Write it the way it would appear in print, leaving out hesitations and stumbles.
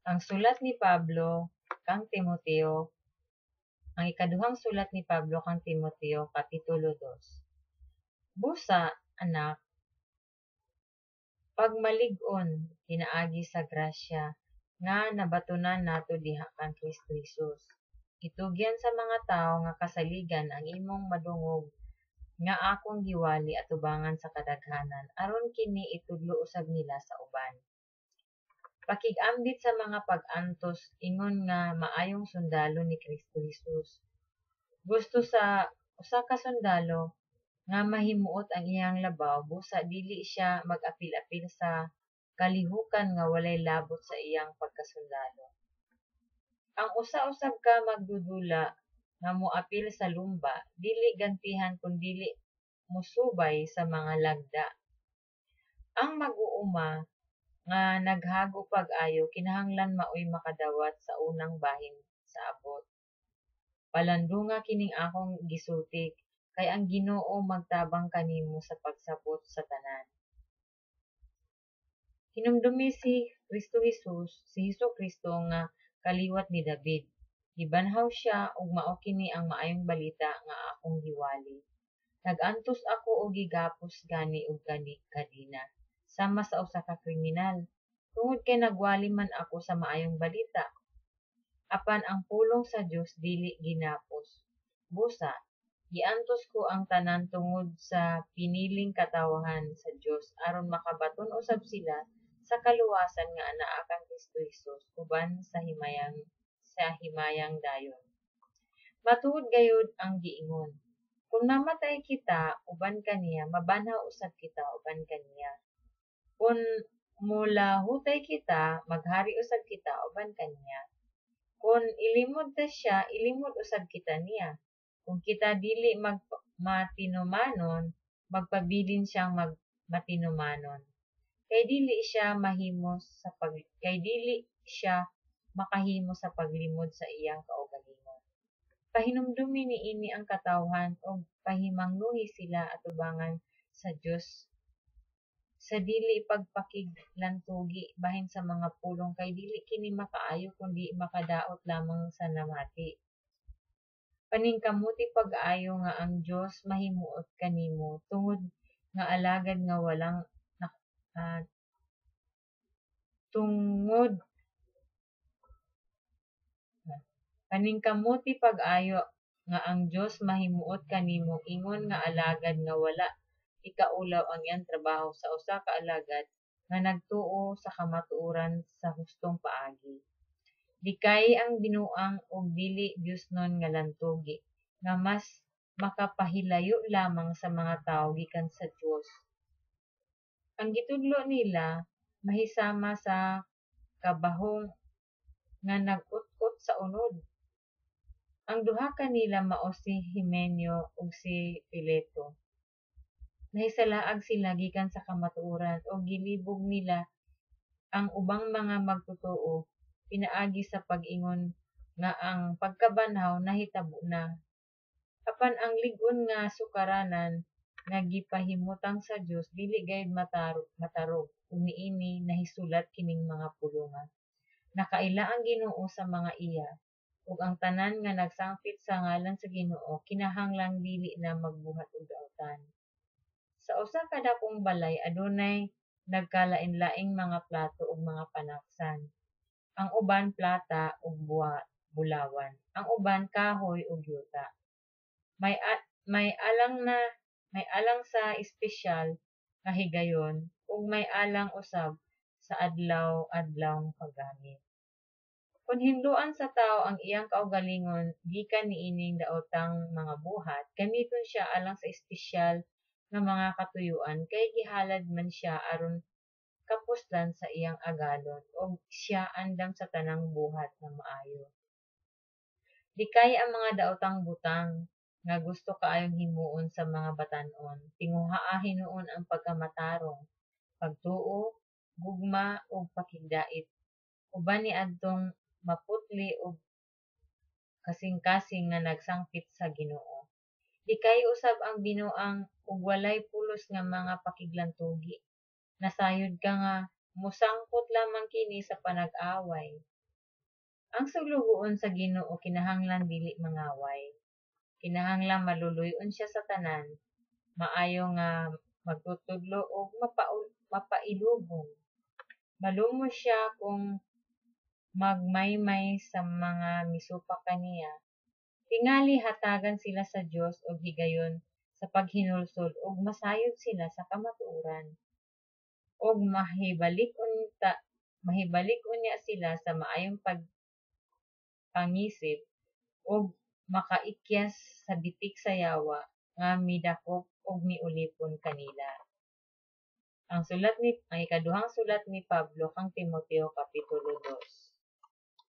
Ang sulat ni Pablo kang Timoteo, ang ikaduhang sulat ni Pablo kang Timoteo, Kapitulo 2. Busa, anak, pagmalig-on pinaagi sa grasya nga nabatunan nato diha kang Kristo Jesus. Itugyan sa mga tawo nga kasaligan ang imong madungog nga akong giwali atubangan sa kadaghanan aron kini itudlo usab nila sa uban. Pakig-ambit sa mga pag-antos ingon nga maayong sundalo ni Kristo Jesus. Gusto sa usa ka sundalo nga mahimuot ang iyang labaw busa dili siya mag-apil-apil sa kalihukan nga walay labot sa iyang pagkasundalo. Ang usa-usab ka magdudula nga moapil sa lumba dili gantihan kun dili musubay sa mga lagda. Ang mag-uuma nga naghago pag-ayo kinahanglan maoy makadawat sa unang bahin sa abot. Palandunga kining akong gisulti kay ang Ginoo magtabang kanimo sa pagsabot sa tanan. Hinumdumi si Kristo Jesus, si Hesus Kristo nga kaliwat ni David. Gibanhaw siya ug mao kini ang maayong balita nga akong giwali. Nag-antos ako og gigapos gani og kadina sama sa usa ka kriminal. Tungod kay nagwali man ako sa maayong balita. Apan ang pulong sa Dios dili ginapos. Busa, giantos ko ang tanan tungod sa piniling katawahan sa Dios aron makabaton usab sila sa kaluwasan nga anaa kang Kristo Jesus uban sa himayang dayon. Matuod gayud ang giingon. Kung namatay kita uban kaniya, mabanhaw usab kita uban kaniya. Kung mulahutay kita, maghari usab kita uban kaniya. Kung ilimod ta siya, ilimod usab kita niya. Kung kita dili matinumanon, magpabilin siyang matinumanon. Kay dili siya makahimo sa paglimod sa iyang kaugalingon. Pahinumdumi niini ang katawhan og pahimangnuhi sila atubangan sa Dios sa dili pagpakiglantugi bahin sa mga pulong kay dili kini makaayo kundi makadaot lamang sa namati. Paningkamuti pag-aayo nga ang Dios mahimuot kanimo tungod nga alagad nga walang Paningkamuti pag-ayo nga ang Dios mahimuot kanimo ingon nga alagad nga wala ikaulaw ang iyang trabaho sa usa ka alagad nga nagtuo sa kamatuoran sa hustong paagi. Dikay ang binuang og dili Diosnon nga lantugi nga mas makapahilayo lamang sa mga tawo gikan sa Dios. Ang gitudlo nila mahisama sa kabahong nga nag-ut-ut sa unod. Ang duha kanila mao si Himeneo ug si Fileto. Nahisalaag sila gikan sa kamatuoran ug gilibog nila ang ubang mga magtotoo pinaagi sa pag-ingon nga ang pagkabanhaw nahitabo na. Apan ang lig-on nga sukaranan nga gipahimutang sa Dios dili gayud matarog ug niini nahisulat kining mga pulonga. Nakaila ang Ginoo sa mga iya ug ang tanan nga nagsangpit sa ngalan sa Ginoo kinahanglang dili na magbuhat og daotan. Sa usa ka dakong balay adunay nagkalain-laing mga plato ug mga panaksan. Ang uban plata ug bulawan, ang uban kahoy ug yuta. May alang sa espesyal nga higayon ug may alang usab sa adlaw-adlawng paggamit. Kung hinluan sa tao ang iyang kaugalingon gikan niining daotang mga buhat, gamiton siya alang sa espesyal nga mga katuyuan kay gihalad man siya aron kapuslan sa iyang agalon ug siya andam sa tanang buhat nga maayo. Dikay ang mga daotang butang nga gusto kaayong himuon sa mga batan-on, tinguhaa hinuon ang pagkamatarong, pagtuo, gugma ug pakigdait. Uban ni adtong maputli ug kasing-kasing nga nagsangpit sa Ginoo. Dikay usab ang binuang ug walay pulos nga mga pakiglantugi. Nasayod ka nga musangpot lamang kini sa panag-away. Ang suglugoon sa Ginoo kinahanglan dili mangaway. Kinahanglan maluluy-on siya sa tanan, maayo nga magtutudlo ug mapailubong. Malumos siya kung magmaymay sa mga misupak kaniya. Tingali hatagan sila sa Dios og higayon sa paghinulsol ug masayod sila sa kamatuoran. Og mahibalik unya sila sa maayong pagpangisip ug makaikyas sa bitik sa yawa nga midakop ug miulipon kanila. Ang ikaduhang sulat ni Pablo kang Timoteo, Kapitulo 2.